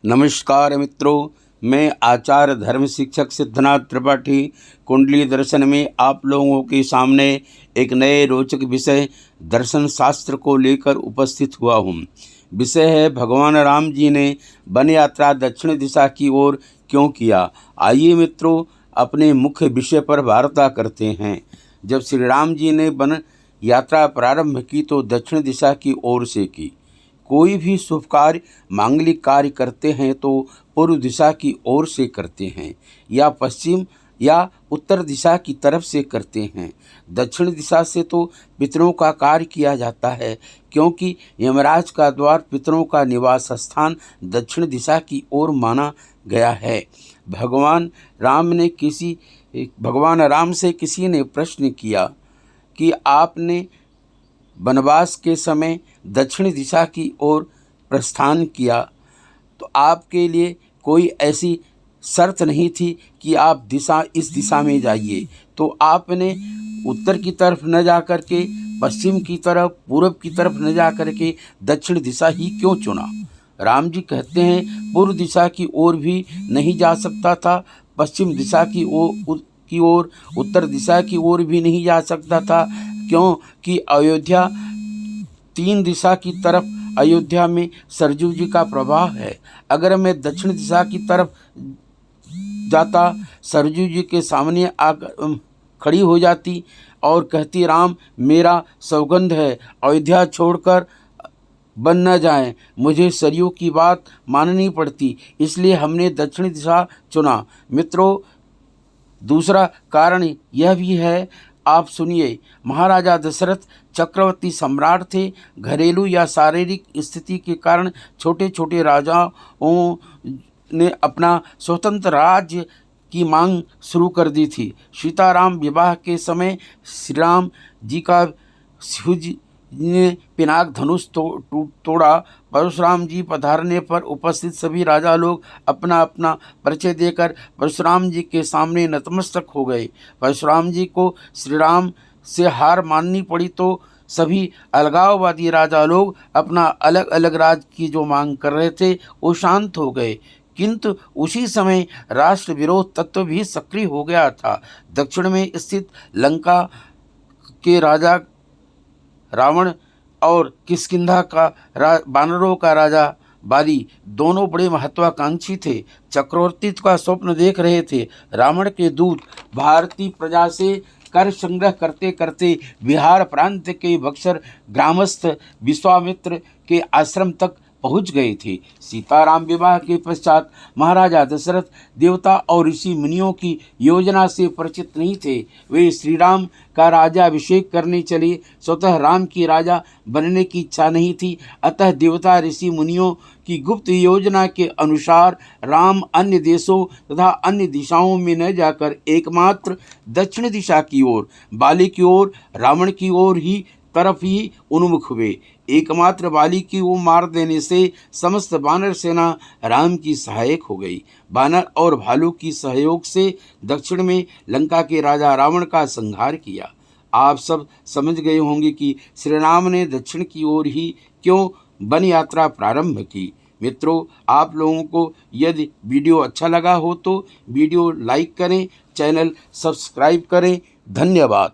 नमस्कार मित्रों, मैं आचार्य धर्म शिक्षक सिद्धनाथ त्रिपाठी कुंडली दर्शन में आप लोगों के सामने एक नए रोचक विषय दर्शन शास्त्र को लेकर उपस्थित हुआ हूँ। विषय है भगवान राम जी ने वन यात्रा दक्षिण दिशा की ओर क्यों किया। आइए मित्रों, अपने मुख्य विषय पर वार्ता करते हैं। जब श्री राम जी ने वन यात्रा प्रारंभ की तो दक्षिण दिशा की ओर से की। कोई भी शुभ कार्य, मांगलिक कार्य करते हैं तो पूर्व दिशा की ओर से करते हैं या पश्चिम या उत्तर दिशा की तरफ से करते हैं। दक्षिण दिशा से तो पितरों का कार्य किया जाता है, क्योंकि यमराज का द्वार पितरों का निवास स्थान दक्षिण दिशा की ओर माना गया है। भगवान राम से किसी ने प्रश्न किया कि आपने वनवास के समय दक्षिण दिशा की ओर प्रस्थान किया तो आपके लिए कोई ऐसी शर्त नहीं थी कि आप इस दिशा में जाइए, तो आपने उत्तर की तरफ न जा कर के पश्चिम की तरफ, पूर्व की तरफ न जा कर के दक्षिण दिशा ही क्यों चुना। राम जी कहते हैं पूर्व दिशा की ओर भी नहीं जा सकता था, पश्चिम दिशा की ओर उत्तर दिशा की ओर भी नहीं जा सकता था, क्योंकि अयोध्या तीन दिशा की तरफ, अयोध्या में सरजू जी का प्रवाह है। अगर मैं दक्षिण दिशा की तरफ जाता, सरजू जी के सामने आकर खड़ी हो जाती और कहती, राम मेरा सौगंध है, अयोध्या छोड़कर बन न जाएं, मुझे सरयू की बात माननी पड़ती, इसलिए हमने दक्षिण दिशा चुना। मित्रों, दूसरा कारण यह भी है, आप सुनिए। महाराजा दशरथ चक्रवर्ती सम्राट थे। घरेलू या शारीरिक स्थिति के कारण छोटे छोटे राजाओं ने अपना स्वतंत्र राज्य की मांग शुरू कर दी थी। सीताराम विवाह के समय श्री राम जी का शिव जी ने पिनाक धनुष तोड़ा। परशुराम जी पधारने पर उपस्थित सभी राजा लोग अपना अपना परिचय देकर परशुराम जी के सामने नतमस्तक हो गए। परशुराम जी को श्री राम से हार माननी पड़ी तो सभी अलगाववादी राजा लोग अपना अलग अलग राज्य की जो मांग कर रहे थे वो शांत हो गए। किंतु उसी समय राष्ट्र विरोध तत्व भी सक्रिय हो गया था। दक्षिण में स्थित लंका के राजा रावण और किष्किंधा का वानरों का राजा बाली दोनों बड़े महत्वाकांक्षी थे, चक्रवर्तित्व का स्वप्न देख रहे थे। रावण के दूत भारतीय प्रजा से कर संग्रह करते करते बिहार प्रांत के बक्सर ग्रामस्थ विश्वामित्र के आश्रम तक पहुंच गए थे। सीताराम विवाह के पश्चात महाराजा दशरथ देवता और ऋषि मुनियों की योजना से परिचित नहीं थे। वे श्री राम का राज्याभिषेक करने चले। स्वतः राम की राजा बनने की इच्छा नहीं थी, अतः देवता ऋषि मुनियों की गुप्त योजना के अनुसार राम अन्य देशों तथा अन्य दिशाओं में न जाकर एकमात्र दक्षिण दिशा की ओर, बाली की ओर, रावण की ओर ही तरफ ही उन्मुख हुए। एकमात्र बाली की वो मार देने से समस्त वानर सेना राम की सहायक हो गई। वानर और भालू की सहयोग से दक्षिण में लंका के राजा रावण का संहार किया। आप सब समझ गए होंगे कि श्री राम ने दक्षिण की ओर ही क्यों वन यात्रा प्रारंभ की। मित्रों, आप लोगों को यदि वीडियो अच्छा लगा हो तो वीडियो लाइक करें, चैनल सब्सक्राइब करें। धन्यवाद।